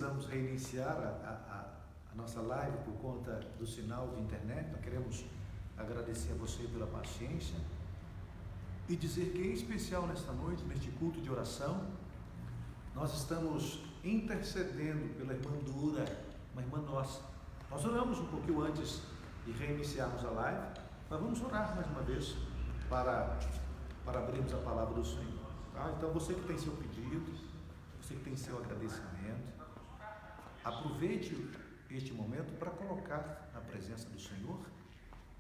Vamos reiniciar a nossa live por conta do sinal de internet. Nós queremos agradecer a você pela paciência e dizer que, em especial nesta noite, neste culto de oração, nós estamos intercedendo pela irmã Dura, uma irmã nossa. Nós oramos um pouquinho antes de reiniciarmos a live, mas vamos orar mais uma vez para abrirmos a palavra do Senhor. Tá? Então, você que tem seu pedido, você que tem seu agradecimento, aproveite este momento para colocar na presença do Senhor,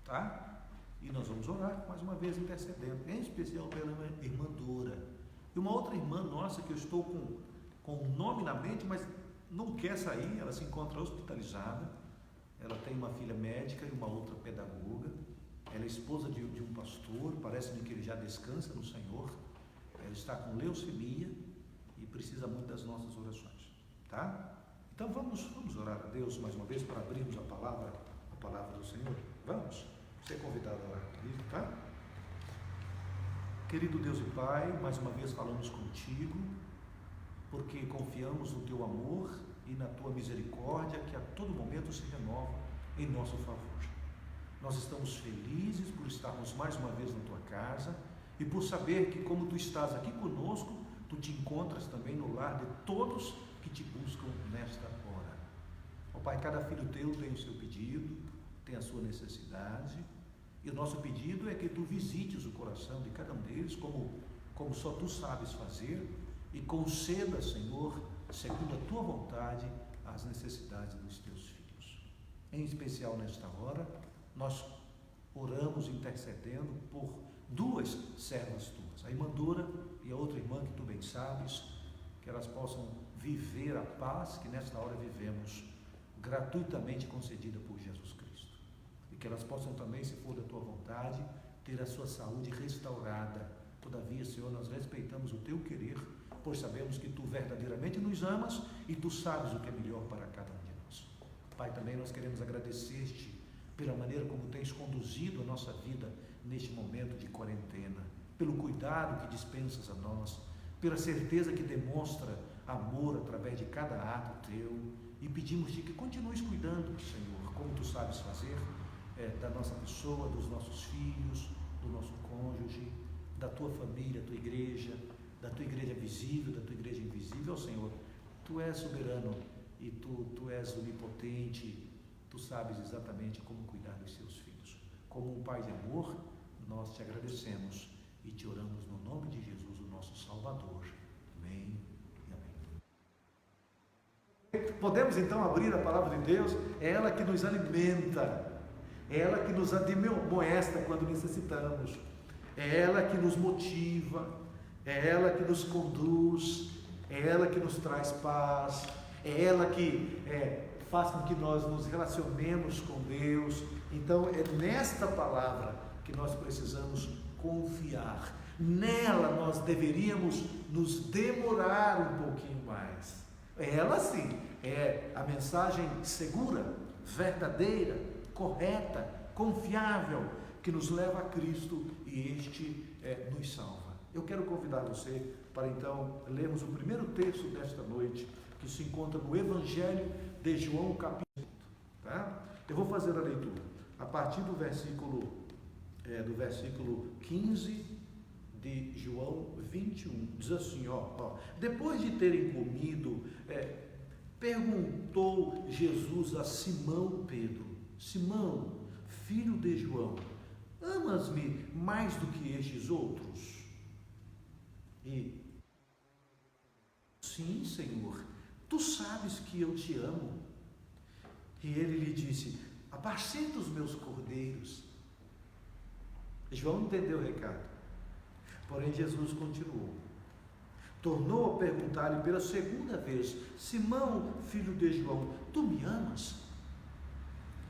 tá? E nós vamos orar mais uma vez intercedendo, em especial pela irmã Dora. E uma outra irmã nossa que eu estou com o nome na mente, mas não quer sair, ela se encontra hospitalizada. Ela tem uma filha médica e uma outra pedagoga. Ela é esposa de um pastor, parece-me que ele já descansa no Senhor. Ela está com leucemia e precisa muito das nossas orações, tá? Então vamos orar a Deus mais uma vez para abrirmos a palavra do Senhor. Vamos? Você é convidado a orar comigo, tá? Querido Deus e Pai, mais uma vez falamos contigo, porque confiamos no teu amor e na tua misericórdia que a todo momento se renova em nosso favor. Nós estamos felizes por estarmos mais uma vez na tua casa e por saber que, como tu estás aqui conosco, tu te encontras também no lar de todos que te buscam nesta hora. Ó Pai, cada filho teu tem o seu pedido, tem a sua necessidade, e o nosso pedido é que tu visites o coração de cada um deles, como só tu sabes fazer, e conceda, Senhor, segundo a tua vontade, as necessidades dos teus filhos. Em especial nesta hora, nós oramos intercedendo por duas servas tuas, a irmã Dora e a outra irmã que tu bem sabes, que elas possam viver a paz que nesta hora vivemos, gratuitamente concedida por Jesus Cristo. E que elas possam também, se for da tua vontade, ter a sua saúde restaurada. Todavia, Senhor, nós respeitamos o teu querer, pois sabemos que tu verdadeiramente nos amas e tu sabes o que é melhor para cada um de nós. Pai, também nós queremos agradecer-te pela maneira como tens conduzido a nossa vida neste momento de quarentena, pelo cuidado que dispensas a nós, pela certeza que demonstra amor através de cada ato teu, e pedimos-te que continues cuidando, Senhor, como tu sabes fazer, da nossa pessoa, dos nossos filhos, do nosso cônjuge, da tua família, da tua igreja visível, da tua igreja invisível. Senhor, tu és soberano e tu és onipotente, tu sabes exatamente como cuidar dos seus filhos. Como um pai de amor, nós te agradecemos e te oramos no nome de Jesus, o nosso Salvador. Amém e amém. Podemos então abrir a palavra de Deus. É ela que nos alimenta, é ela que nos admoesta quando necessitamos, é ela que nos motiva, é ela que nos conduz, é ela que nos traz paz, é ela que faz com que nós nos relacionemos com Deus. Então é nesta palavra que nós precisamos confiar. Nela nós deveríamos nos demorar um pouquinho mais. Ela sim é a mensagem segura, verdadeira, correta, confiável, que nos leva a Cristo e este nos salva. Eu quero convidar você para então lermos o primeiro texto desta noite, que se encontra no Evangelho de João, capítulo 8. Tá? Eu vou fazer a leitura a partir do versículo 15 de João 21. Diz assim, depois de terem comido, perguntou Jesus a Simão Pedro: Simão, filho de João, amas-me mais do que estes outros? E, sim, Senhor, tu sabes que eu te amo. E ele lhe disse: apacenta os meus cordeiros. João entendeu o recado. Porém, Jesus continuou. Tornou a perguntar-lhe pela segunda vez: Simão, filho de João, tu me amas?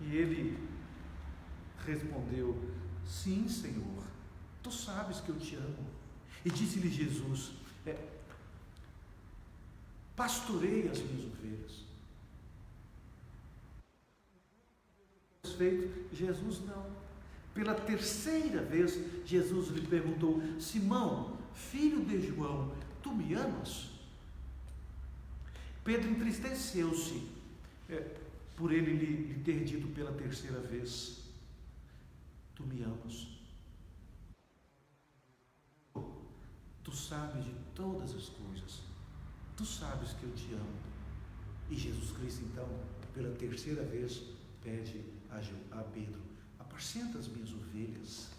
E ele respondeu: sim, Senhor, tu sabes que eu te amo. E disse-lhe Jesus: pastorei as minhas ovelhas. Feito, Jesus não. Pela terceira vez, Jesus lhe perguntou: Simão, filho de João, tu me amas? Pedro entristeceu-se por ele lhe ter dito pela terceira vez: tu me amas. Tu sabes de todas as coisas, tu sabes que eu te amo. E Jesus Cristo então, pela terceira vez, pede a Pedro: apacenta as minhas ovelhas.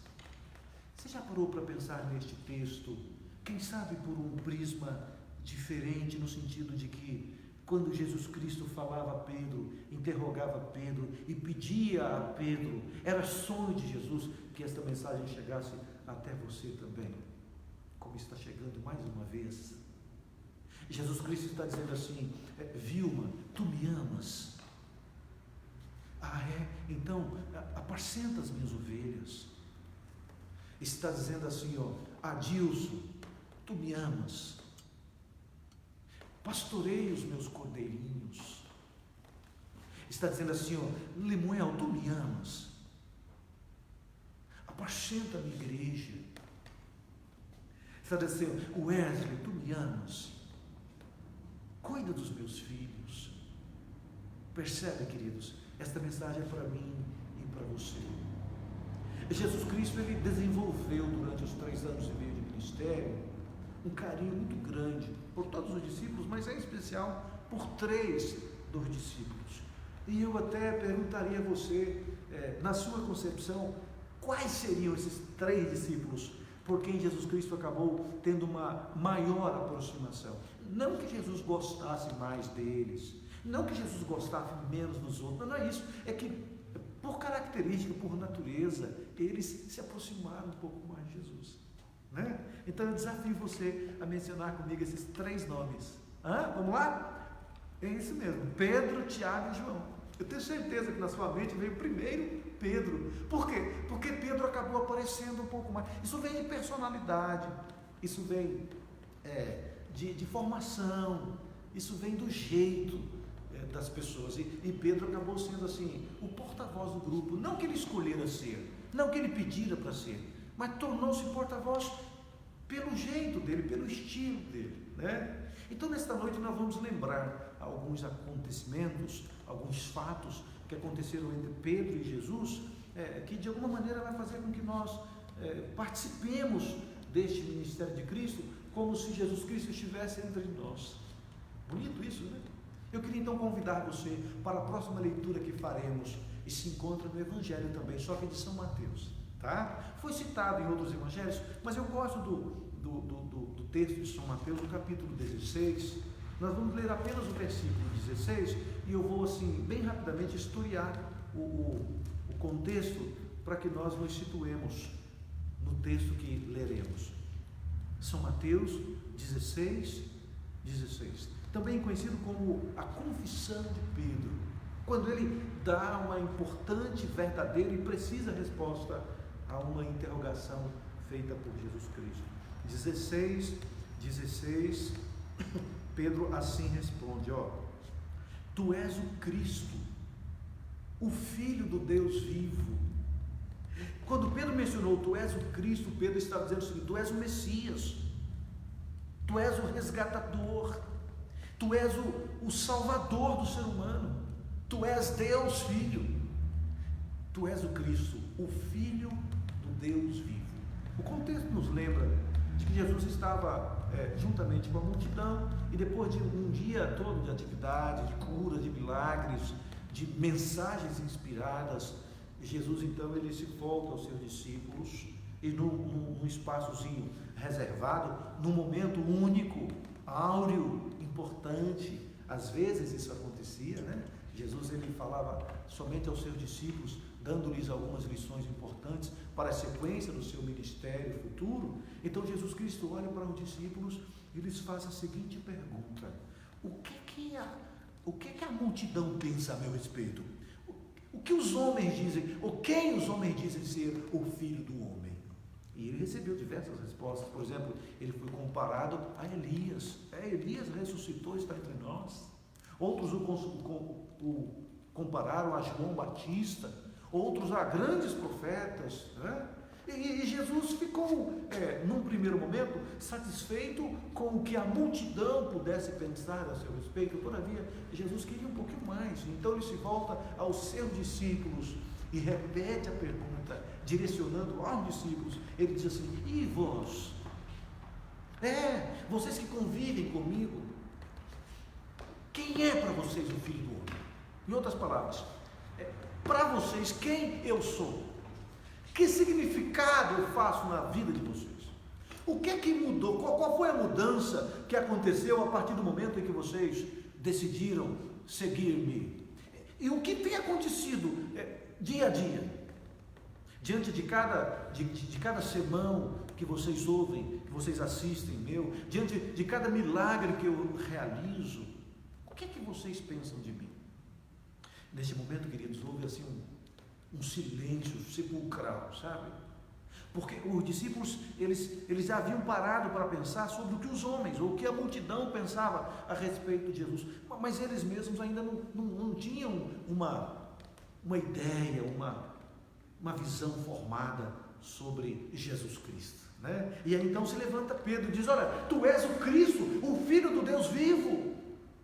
Você já parou para pensar neste texto, quem sabe por um prisma diferente, no sentido de que quando Jesus Cristo falava a Pedro, interrogava Pedro e pedia a Pedro, era sonho de Jesus que esta mensagem chegasse até você também, como está chegando mais uma vez. Jesus Cristo está dizendo assim: Vilma, tu me amas? Ah, é? Então apacenta as minhas ovelhas. Está dizendo assim, Adilson, tu me amas? Pastorei os meus cordeirinhos. Está dizendo assim, Lemuel, tu me amas? Apacenta a minha igreja. Está dizendo assim, Wesley, tu me amas? Cuida dos meus filhos. Percebe, queridos? Esta mensagem é para mim e para você. Jesus Cristo, ele desenvolveu durante os 3 anos e meio de ministério um carinho muito grande por todos os discípulos, mas em especial por 3 dos discípulos. E eu até perguntaria a você, na sua concepção, quais seriam esses 3 discípulos por quem Jesus Cristo acabou tendo uma maior aproximação? Não que Jesus gostasse mais deles, não que Jesus gostasse menos dos outros, não é isso, é que por característica, por natureza, eles se aproximaram um pouco mais de Jesus, né? Então eu desafio você a mencionar comigo esses 3 nomes. Vamos lá? É isso mesmo, Pedro, Tiago e João. Eu tenho certeza que na sua mente veio primeiro Pedro. Por quê? Porque Pedro acabou aparecendo um pouco mais. Isso vem de personalidade, isso vem de formação, isso vem do jeito das pessoas. E Pedro acabou sendo assim, o porta-voz do grupo. Não que ele escolhera ser, não que ele pedira para ser, mas tornou-se porta-voz pelo jeito dele, pelo estilo dele, né? Então nesta noite nós vamos lembrar alguns acontecimentos, alguns fatos que aconteceram entre Pedro e Jesus, que de alguma maneira vai fazer com que nós participemos deste ministério de Cristo, como se Jesus Cristo estivesse entre nós. Bonito isso, né? Eu queria então convidar você para a próxima leitura que faremos, e se encontra no Evangelho também, só que de São Mateus, tá? Foi citado em outros evangelhos, mas eu gosto do texto de São Mateus, no capítulo 16. Nós vamos ler apenas o versículo 16, e eu vou assim, bem rapidamente, historiar o contexto, para que nós nos situemos no texto que leremos. São Mateus 16, também conhecido como a confissão de Pedro, quando ele dá uma importante, verdadeira e precisa resposta a uma interrogação feita por Jesus Cristo. 16, Pedro assim responde, tu és o Cristo, o Filho do Deus vivo. Quando Pedro mencionou tu és o Cristo, Pedro estava dizendo o seguinte: tu és o Messias, tu és o resgatador, tu és o salvador do ser humano, tu és Deus Filho, tu és o Cristo, o Filho do Deus vivo. O contexto nos lembra de que Jesus estava juntamente com a multidão, e depois de um dia todo de atividade, de cura, de milagres, de mensagens inspiradas, Jesus então ele se volta aos seus discípulos, e num espaçozinho reservado, num momento único, áureo, importante. Às vezes isso acontecia, né? Jesus ele falava somente aos seus discípulos, dando-lhes algumas lições importantes para a sequência do seu ministério futuro. Então Jesus Cristo olha para os discípulos e lhes faz a seguinte pergunta: o que a multidão pensa a meu respeito? O que os homens dizem, ou quem os homens dizem ser o Filho do Homem? E ele recebeu diversas respostas. Por exemplo, ele foi comparado a Elias. Elias ressuscitou, está entre nós. Outros o compararam a João Batista, outros a grandes profetas, né? E Jesus ficou ficou, num primeiro momento, satisfeito com o que a multidão pudesse pensar a seu respeito. Todavia, Jesus queria um pouquinho mais. Então ele se volta aos seus discípulos e repete a pergunta, direcionando aos discípulos. Ele diz assim: e vós? Vocês que convivem comigo, quem é para vocês o Filho do Homem? Em outras palavras, para vocês, quem eu sou? Que significado eu faço na vida de vocês? O que é que mudou? Qual foi a mudança que aconteceu a partir do momento em que vocês decidiram seguir-me? E o que tem acontecido dia a dia? Diante de cada sermão que vocês ouvem, que vocês assistem meu, diante de cada milagre que eu realizo, o que é que vocês pensam de mim? Neste momento, queridos, houve assim um silêncio sepulcral, sabe? Porque os discípulos, eles haviam parado para pensar sobre o que os homens, ou o que a multidão pensava a respeito de Jesus, mas eles mesmos ainda não tinham uma ideia, uma visão formada sobre Jesus Cristo, né? E aí então se levanta Pedro e diz: olha, tu és o Cristo, o Filho do Deus vivo.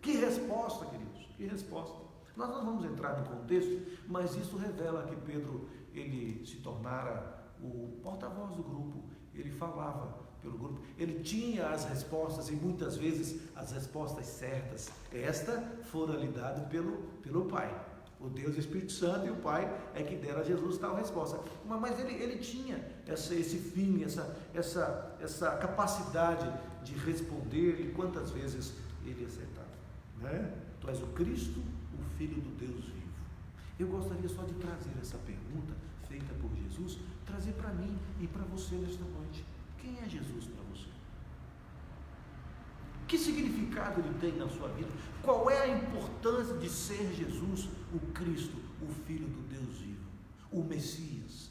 Que resposta, queridos, que resposta. Nós não vamos entrar no contexto, mas isso revela que Pedro, ele se tornara o porta-voz do grupo. Ele falava pelo grupo, ele tinha as respostas, e muitas vezes as respostas certas. Esta fora lhe dada pelo Pai. O Deus Espírito Santo e o Pai é que deram a Jesus tal resposta. Mas ele tinha esse fim, essa capacidade de responder, e quantas vezes ele acertava, né? Tu és o Cristo, o Filho do Deus vivo. Eu gostaria só de trazer essa pergunta feita por Jesus, trazer para mim e para você nesta noite. Quem é Jesus para você? Que significado ele tem na sua vida? Qual é a importância de ser Jesus, o Cristo, o Filho do Deus vivo, o Messias,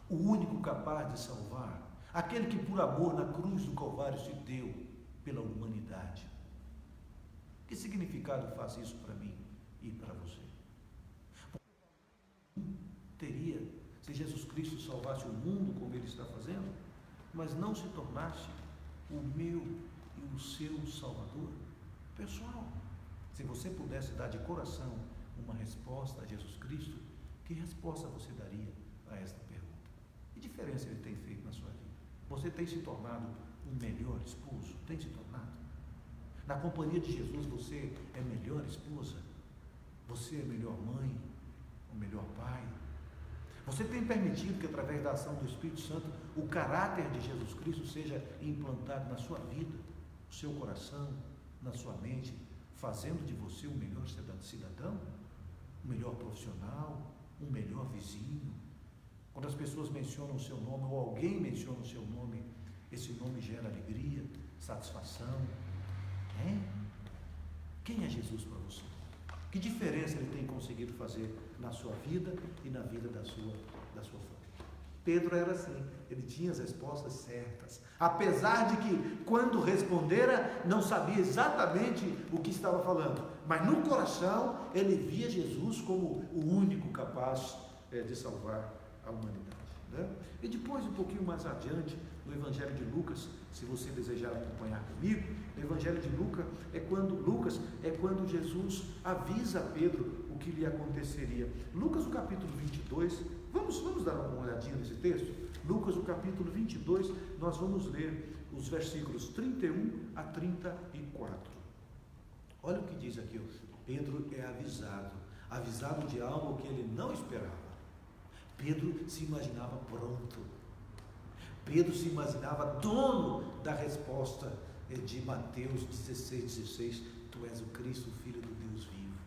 o único capaz de salvar, aquele que por amor na cruz do Calvário se deu pela humanidade? Que significado faz isso para mim e para você? Teria, se Jesus Cristo salvasse o mundo como ele está fazendo, mas não se tornasse o meu e o seu Salvador pessoal. Se você pudesse dar de coração uma resposta a Jesus Cristo, que resposta você daria a esta pergunta? Que diferença ele tem feito na sua vida? Você tem se tornado um melhor esposo? Tem se tornado? Na companhia de Jesus você é melhor esposa? Você é melhor mãe? O melhor pai? Você tem permitido que através da ação do Espírito Santo o caráter de Jesus Cristo seja implantado na sua vida, no seu coração, na sua mente, fazendo de você um melhor cidadão, um melhor profissional, um melhor vizinho? Quando as pessoas mencionam o seu nome, ou alguém menciona o seu nome, esse nome gera alegria, satisfação. Quem é Jesus para você? Que diferença ele tem conseguido fazer na sua vida e na vida da sua família? Pedro era assim, ele tinha as respostas certas, apesar de que quando respondera não sabia exatamente o que estava falando, mas no coração ele via Jesus como o único capaz de salvar a humanidade, né? E depois, um pouquinho mais adiante, no Evangelho de Lucas, se você desejar acompanhar comigo, no Evangelho de Lucas é quando Jesus avisa a Pedro o que lhe aconteceria. Lucas, o capítulo 22, vamos dar uma olhadinha nesse texto? Lucas, o capítulo 22, nós vamos ler os versículos 31 a 34. Olha o que diz aqui, Pedro é avisado de algo que ele não esperava. Pedro se imaginava pronto. Pedro se imaginava dono da resposta de Mateus 16:16, tu és o Cristo, o Filho do Deus vivo.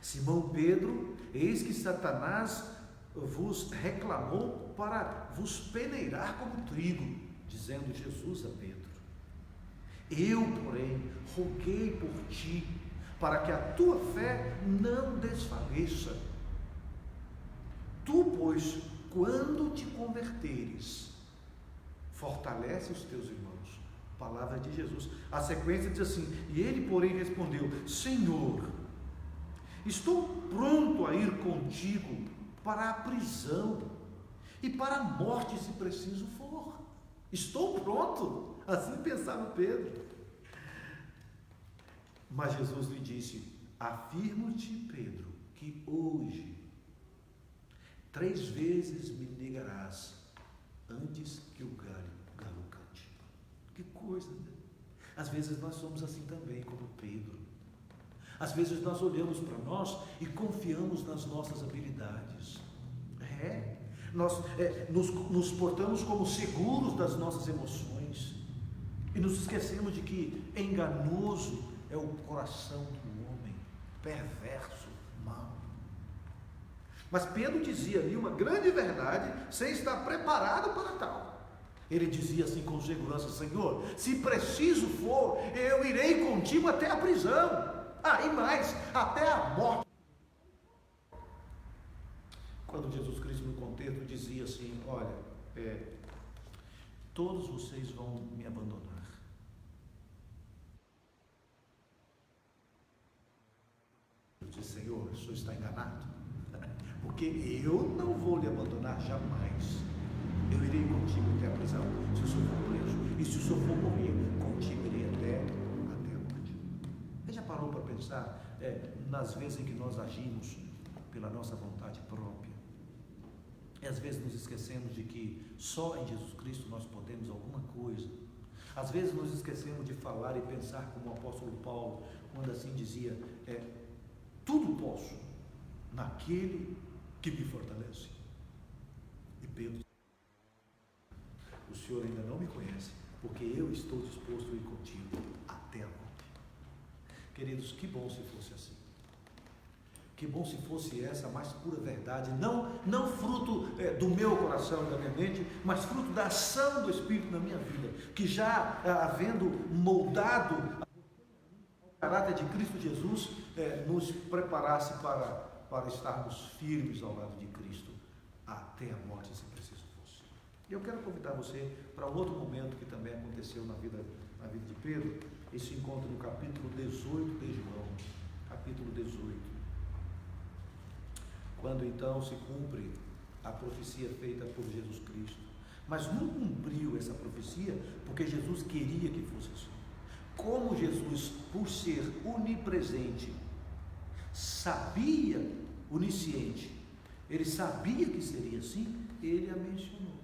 Simão Pedro, eis que Satanás vos reclamou para vos peneirar como trigo, dizendo Jesus a Pedro: eu, porém, roguei por ti, para que a tua fé não desfaleça. Tu, pois, quando te converteres, fortalece os teus irmãos. Palavra de Jesus. A sequência diz assim: e ele, porém, respondeu: Senhor, estou pronto a ir contigo para a prisão, e para a morte, se preciso for. Estou pronto. Assim pensava Pedro. Mas Jesus lhe disse: afirmo-te, Pedro, que hoje 3 vezes me negarás antes que o galo cante. Que coisa, né? Às vezes nós somos assim também, como Pedro. Às vezes nós olhamos para nós e confiamos nas nossas habilidades. Nós nos portamos como seguros das nossas emoções e nos esquecemos de que enganoso é o coração do homem, perverso, mau. Mas Pedro dizia ali uma grande verdade sem estar preparado para tal. Ele dizia assim com segurança: Senhor, se preciso for, eu irei contigo até a prisão. E mais, até a morte. Quando Jesus Cristo, no contexto, dizia assim: olha, todos vocês vão me abandonar. Eu disse: Senhor, o senhor está enganado, porque eu não vou lhe abandonar jamais. Eu irei contigo até a prisão, se o senhor for preso, e se o senhor for morrer, contigo irei até a morte. Você já parou para pensar nas vezes em que nós agimos pela nossa vontade própria? E às vezes nos esquecemos de que só em Jesus Cristo nós podemos alguma coisa. Às vezes nos esquecemos de falar e pensar como o apóstolo Paulo, quando assim dizia: tudo posso naquele que me fortalece. E Pedro: o Senhor ainda não me conhece, porque eu estou disposto a ir contigo até a morte. Queridos, que bom se fosse assim. Que bom se fosse essa a mais pura verdade, não fruto do meu coração e da minha mente, mas fruto da ação do Espírito na minha vida, que já havendo moldado o caráter de Cristo Jesus, nos preparasse para estarmos firmes ao lado de Cristo, até a morte, se preciso fosse. E eu quero convidar você para um outro momento que também aconteceu na vida de Pedro. Esse encontro no capítulo 18 de João, capítulo 18. Quando então se cumpre a profecia feita por Jesus Cristo. Mas não cumpriu essa profecia porque Jesus queria que fosse assim. Como Jesus, por ser onipresente, sabia, onisciente, ele sabia que seria assim, ele a mencionou.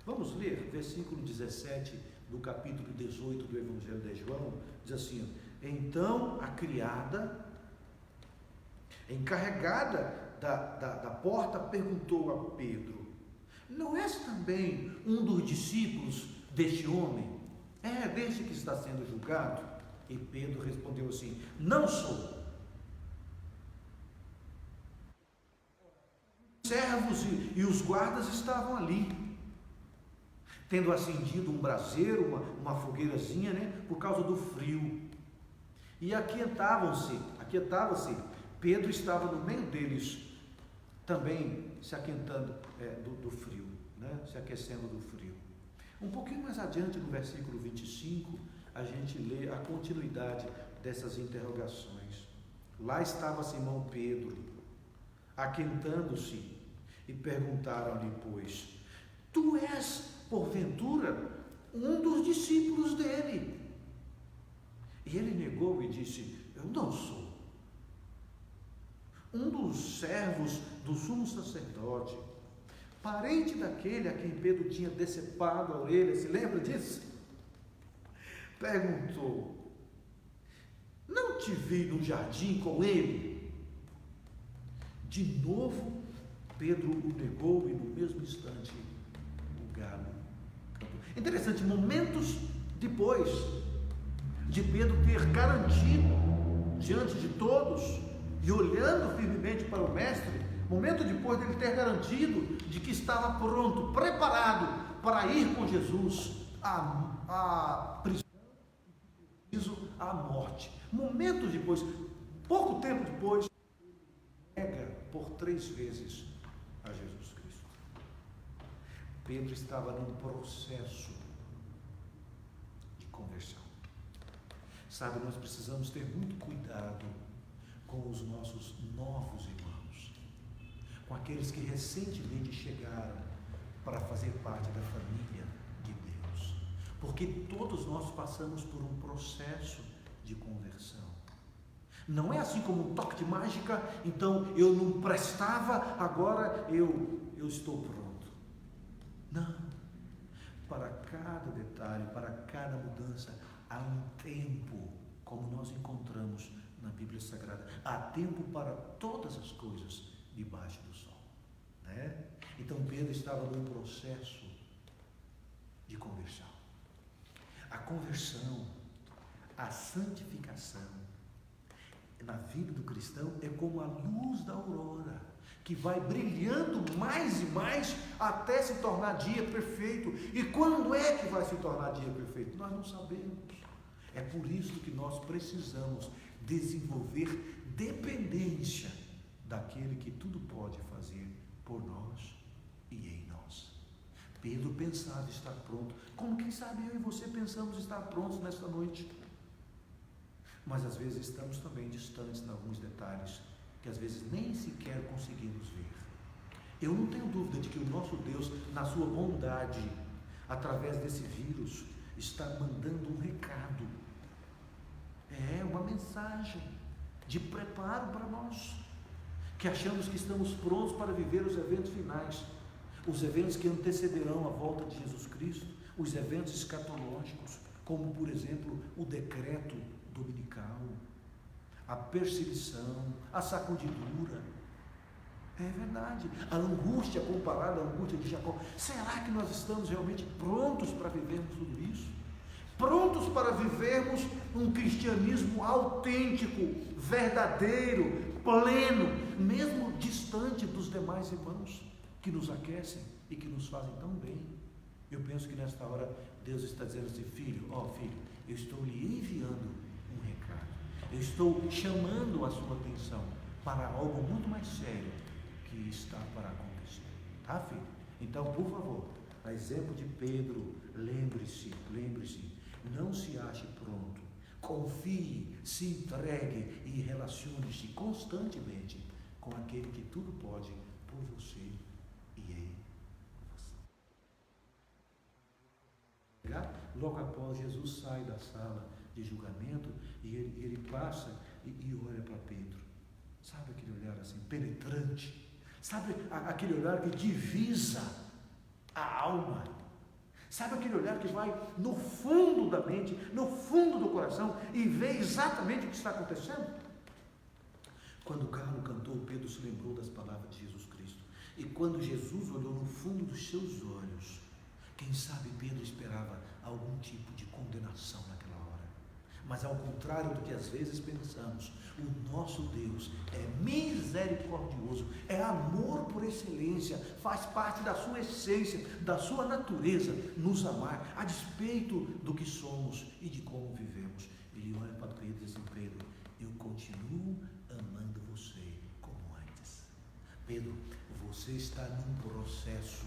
Vamos ler versículo 17 do capítulo 18 do Evangelho de João. Diz assim: então a criada, encarregada da porta, perguntou a Pedro: não és também um dos discípulos deste homem? Deste que está sendo julgado? E Pedro respondeu assim: não sou. Os servos e os guardas estavam ali, tendo acendido um braseiro, uma fogueirazinha, por causa do frio, e aquietavam-se. Pedro estava no meio deles, também se aquentando do frio, se aquecendo do frio. Um pouquinho mais adiante, no versículo 25, a gente lê a continuidade dessas interrogações. Lá estava Simão Pedro, aquentando-se, e perguntaram-lhe, pois: tu és, porventura, um dos discípulos dele? E ele negou e disse: eu não sou. Um dos servos do sumo sacerdote, parente daquele a quem Pedro tinha decepado a orelha, se lembra disso? Perguntou: não te vi no jardim com ele? De novo Pedro o negou, e no mesmo instante o galo cantou. Interessante, momentos depois de Pedro ter garantido diante de todos e olhando firmemente para o mestre, momento depois dele ter garantido de que estava pronto, preparado para ir com Jesus à prisão, à morte. Momentos depois, pouco tempo depois, nega por 3 vezes a Jesus Cristo. Pedro estava num processo de conversão. Sabe, nós precisamos ter muito cuidado com os nossos novos irmãos, com aqueles que recentemente chegaram para fazer parte da família de Deus. Porque todos nós passamos por um processo de conversão. Não é assim como um toque de mágica, então eu não prestava, agora eu estou pronto. Não. Para cada detalhe, para cada mudança, há um tempo, como nós encontramos na Bíblia Sagrada. Há tempo para todas as coisas debaixo do sol. Né? Então Pedro estava num processo de conversão. A conversão, a santificação na vida do cristão é como a luz da aurora, que vai brilhando mais e mais até se tornar dia perfeito. E quando é que vai se tornar dia perfeito? Nós não sabemos. É por isso que nós precisamos desenvolver dependência daquele que tudo pode fazer por nós e em nós. Pedro pensava estar pronto, como quem sabe eu e você pensamos estar prontos nesta noite. Mas às vezes estamos também distantes em alguns detalhes que às vezes nem sequer conseguimos ver. Eu não tenho dúvida de que o nosso Deus, na sua bondade, através desse vírus, está mandando um recado. É uma mensagem de preparo para nós, que achamos que estamos prontos para viver os eventos finais, os eventos que antecederão a volta de Jesus Cristo, os eventos escatológicos, como por exemplo o decreto dominical, a perseguição, a sacudidura. É verdade, a angústia comparada à angústia de Jacó. Será que nós estamos realmente prontos para vivermos tudo isso? Prontos para vivermos um cristianismo autêntico, verdadeiro, pleno, mesmo distante dos demais irmãos que nos aquecem e que nos fazem tão bem? Eu penso que nesta hora Deus está dizendo assim: filho, filho, eu estou lhe enviando um recado, eu estou chamando a sua atenção para algo muito mais sério que está para acontecer, tá, filho? Então, por favor, a exemplo de Pedro, lembre-se, não se ache pronto, confie, se entregue e relacione-se constantemente com aquele que tudo pode por você e em você. Logo após, Jesus sai da sala de julgamento e ele passa e olha para Pedro. Sabe aquele olhar assim, penetrante? Sabe aquele olhar que divisa a alma? Sabe aquele olhar que vai no fundo da mente, no fundo do coração e vê exatamente o que está acontecendo? Quando o galo cantou, Pedro se lembrou das palavras de Jesus Cristo. E quando Jesus olhou no fundo dos seus olhos, quem sabe Pedro esperava algum tipo de condenação naquela hora. Mas ao contrário do que às vezes pensamos, o nosso Deus é misericordioso, é amor por excelência, faz parte da sua essência, da sua natureza, nos amar, a despeito do que somos e de como vivemos. Ele olha para Pedro e diz assim: Pedro, eu continuo amando você como antes. Pedro, você está num processo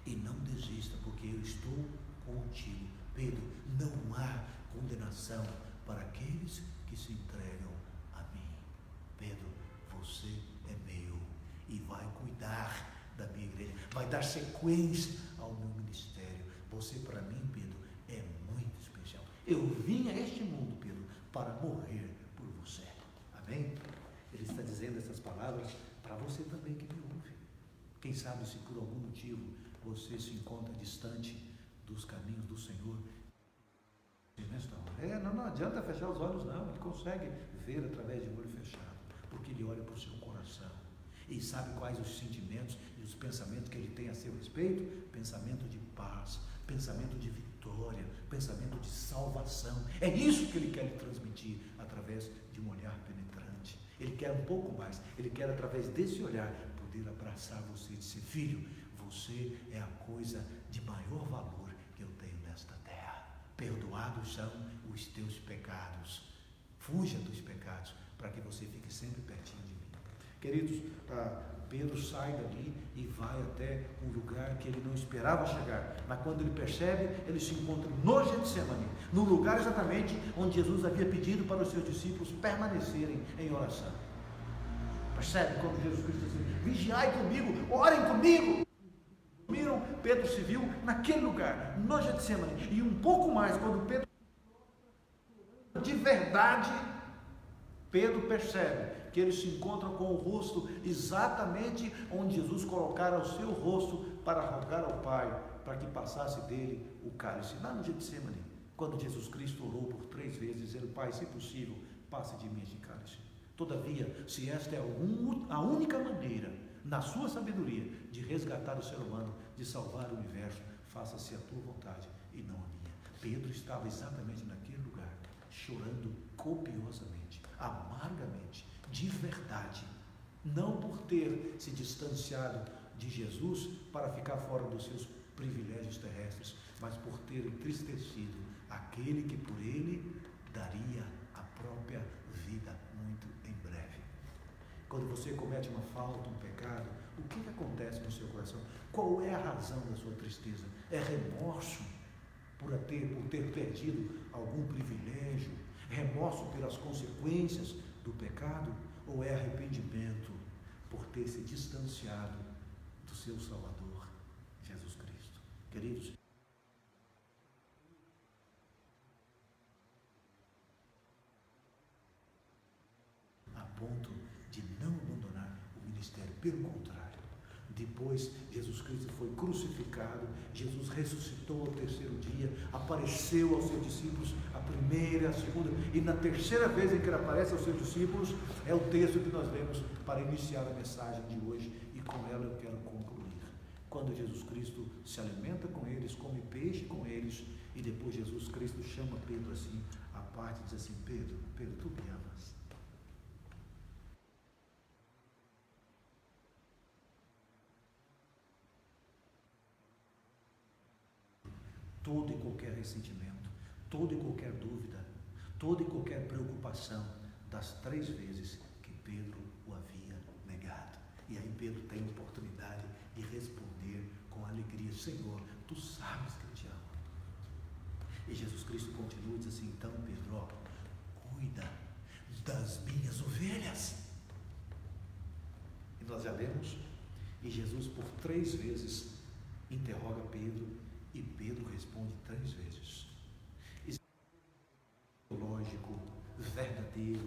e não desista, porque eu estou contigo. Pedro, não há condenação para aqueles que se entregam a mim. Pedro, você é meu e vai cuidar da minha igreja, vai dar sequência ao meu ministério. Você para mim, Pedro, é muito especial. Eu vim a este mundo, Pedro, para morrer por você. Amém? Ele está dizendo essas palavras para você também que me ouve. Quem sabe se por algum motivo você se encontra distante dos caminhos do Senhor. Não adianta fechar os olhos, não. Ele consegue ver através de um olho fechado, porque ele olha para o seu coração e sabe quais os sentimentos e os pensamentos que ele tem a seu respeito. Pensamento de paz, pensamento de vitória, pensamento de salvação. É isso que ele quer lhe transmitir através de um olhar penetrante. Ele quer um pouco mais. Ele quer, através desse olhar, poder abraçar você e dizer: filho, você é a coisa de maior valor que eu tenho nesta terra. Perdoados são os teus pecados. Fuja dos pecados, para que você fique sempre pertinho de mim. Queridos, Pedro sai dali e vai até um lugar que ele não esperava chegar. Mas quando ele percebe, ele se encontra no Getsemane, no lugar exatamente onde Jesus havia pedido para os seus discípulos permanecerem em oração. Percebe quando Jesus Cristo diz assim: vigiai comigo, orem comigo. Pedro se viu naquele lugar, no Getsemane, e um pouco mais, quando Pedro de verdade, Pedro percebe que eles se encontram com o rosto exatamente onde Jesus colocara o seu rosto para rogar ao Pai, para que passasse dele o cálice, lá no Getsemane, quando Jesus Cristo orou por 3 vezes, dizendo: Pai, se possível, passe de mim este cálice. Todavia, se esta é a única maneira, na sua sabedoria, de resgatar o ser humano, de salvar o universo, faça-se a tua vontade e não a minha. Pedro estava exatamente naquele lugar, chorando copiosamente, amargamente, de verdade, não por ter se distanciado de Jesus para ficar fora dos seus privilégios terrestres, mas por ter entristecido aquele que por ele daria a própria vida muito em breve. Quando você comete uma falta, um pecado, o que acontece no seu coração? Qual é a razão da sua tristeza? É remorso por ter perdido algum privilégio? Remorso pelas consequências do pecado? Ou é arrependimento por ter se distanciado do seu Salvador, Jesus Cristo? Queridos, a ponto de não abandonar o ministério, pelo contrário, depois Jesus Cristo foi crucificado, Jesus ressuscitou ao 3º dia, apareceu aos seus discípulos a primeira, a segunda, e na terceira vez em que ele aparece aos seus discípulos, é o texto que nós lemos para iniciar a mensagem de hoje, e com ela eu quero concluir. Quando Jesus Cristo se alimenta com eles, come peixe com eles, e depois Jesus Cristo chama Pedro assim, à parte, e diz assim: Pedro, tu me amas? Todo e qualquer ressentimento, toda e qualquer dúvida, toda e qualquer preocupação das 3 vezes que Pedro o havia negado. E aí Pedro tem a oportunidade de responder com alegria: Senhor, tu sabes que eu te amo. E Jesus Cristo continua e diz assim: então Pedro, cuida das minhas ovelhas. E nós já lemos, e Jesus por 3 vezes interroga Pedro, e Pedro responde 3 vezes. Isso é lógico, verdadeiro,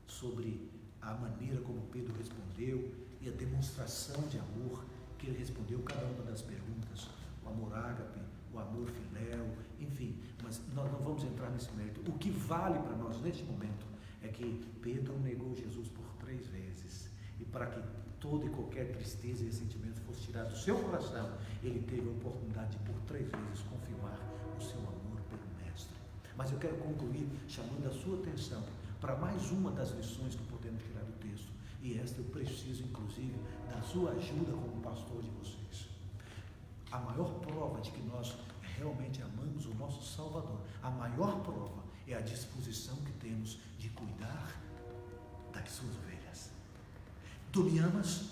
sobre a maneira como Pedro respondeu e a demonstração de amor que ele respondeu cada uma das perguntas, o amor ágape, o amor filéu, enfim, mas nós não vamos entrar nesse mérito. O que vale para nós neste momento é que Pedro negou Jesus por 3 vezes, e para que toda e qualquer tristeza e ressentimento fosse tirado do seu coração, ele teve a oportunidade de por 3 vezes confirmar o seu amor pelo Mestre. Mas eu quero concluir chamando a sua atenção para mais uma das lições que podemos tirar do texto, e esta eu preciso inclusive da sua ajuda como pastor de vocês. A maior prova de que nós realmente amamos o nosso Salvador, a maior prova é a disposição que temos de cuidar das suas ovelhas. Tu me amas?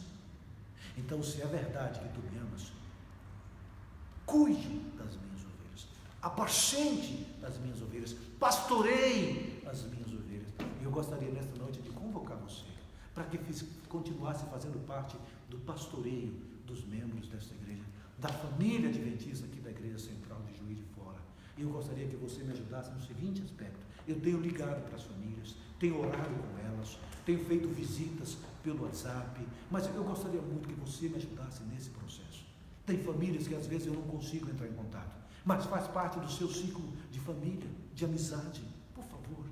Então, se é verdade que tu me amas, cuide das minhas ovelhas, apacente das minhas ovelhas, pastoreie as minhas ovelhas. E eu gostaria nesta noite de convocar você para que continuasse fazendo parte do pastoreio dos membros desta igreja, da família adventista aqui da Igreja Central de Juiz de Fora. E eu gostaria que você me ajudasse no seguinte aspecto: eu tenho ligado para as famílias, tenho orado com elas, tenho feito visitas pelo WhatsApp, mas eu gostaria muito que você me ajudasse nesse processo. Tem famílias que às vezes eu não consigo entrar em contato, mas faz parte do seu ciclo de família, de amizade. Por favor,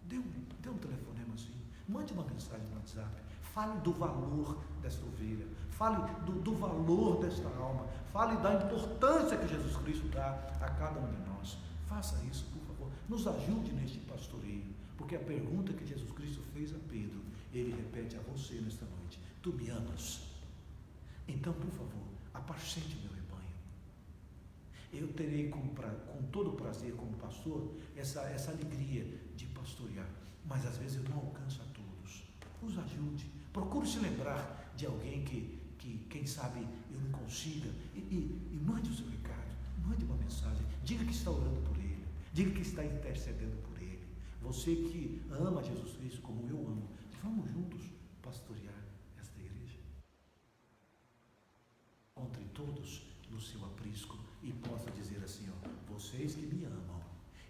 dê um telefonema assim, mande uma mensagem no WhatsApp, fale do valor desta ovelha, fale do valor desta alma, fale da importância que Jesus Cristo dá a cada um de nós. Faça isso, por favor, nos ajude neste pastoreio, porque a pergunta que Jesus Cristo fez a Pedro, ele repete a você nesta noite: tu me amas? Então, por favor, apacente o meu rebanho. Eu terei com todo o prazer como pastor essa alegria de pastorear, mas às vezes eu não alcanço a todos. Nos ajude, procure se lembrar de alguém que quem sabe eu não consiga, e mande o seu recado, mande uma mensagem, diga que está orando por ele, diga que está intercedendo por ele. Você que ama Jesus Cristo como eu amo, vamos juntos pastorear esta igreja. Encontre todos no seu aprisco e possa dizer assim, ó, vocês que me amam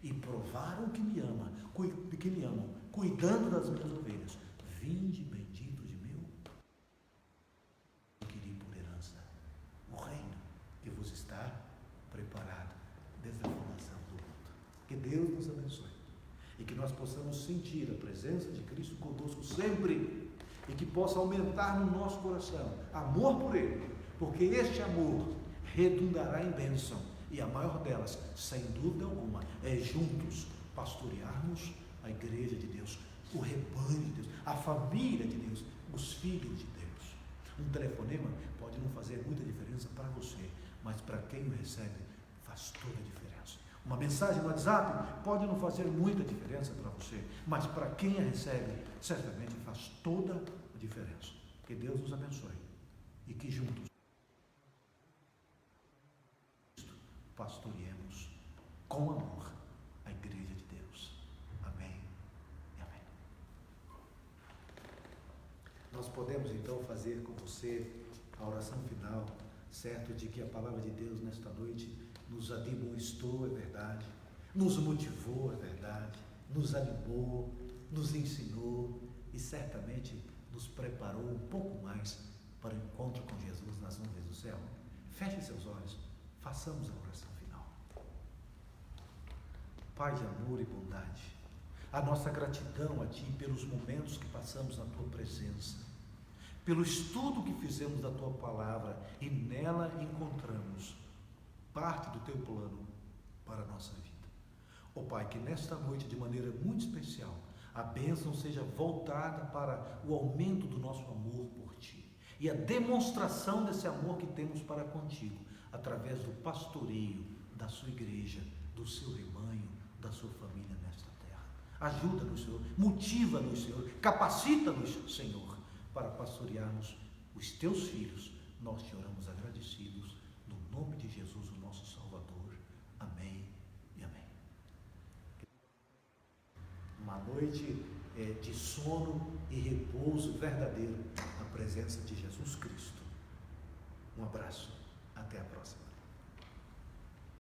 e provaram que me amam, cuidando das minhas ovelhas, vinde bendito de meu, adquiri por herança o reino que vos está preparado desde a fundação do mundo. Que Deus nos abençoe e que nós possamos sentir a presença de Cristo conosco sempre e que possa aumentar no nosso coração amor por Ele, porque este amor redundará em bênção, e a maior delas, sem dúvida alguma, é juntos pastorearmos a igreja de Deus, o rebanho de Deus, a família de Deus, os filhos de Deus. Um telefonema pode não fazer muita diferença para você, mas para quem o recebe faz toda a diferença. Uma mensagem no WhatsApp pode não fazer muita diferença para você, mas para quem a recebe, certamente faz toda a diferença. Que Deus nos abençoe e que juntos pastoreemos com amor a igreja de Deus. Amém e amém. Nós podemos então fazer com você a oração final, certo de que a palavra de Deus nesta noite nos admoestou, é verdade, nos motivou, é verdade, nos animou, nos ensinou e certamente nos preparou um pouco mais para o encontro com Jesus nas nuvens do céu. Feche seus olhos, façamos a oração final. Pai de amor e bondade, a nossa gratidão a Ti pelos momentos que passamos na Tua presença, pelo estudo que fizemos da Tua palavra e nela encontramos parte do Teu plano para a nossa vida. Ó Pai, que nesta noite, de maneira muito especial, a bênção seja voltada para o aumento do nosso amor por Ti e a demonstração desse amor que temos para contigo, através do pastoreio da Sua igreja, do Seu rebanho, da Sua família nesta terra. Ajuda-nos, Senhor, motiva-nos, Senhor, capacita-nos, Senhor, para pastorearmos os Teus filhos. Nós Te oramos agradecidos, no nome de Jesus, o nosso Salvador. Amém e amém. Uma noite de sono e repouso verdadeiro na presença de Jesus Cristo. Um abraço, até a próxima.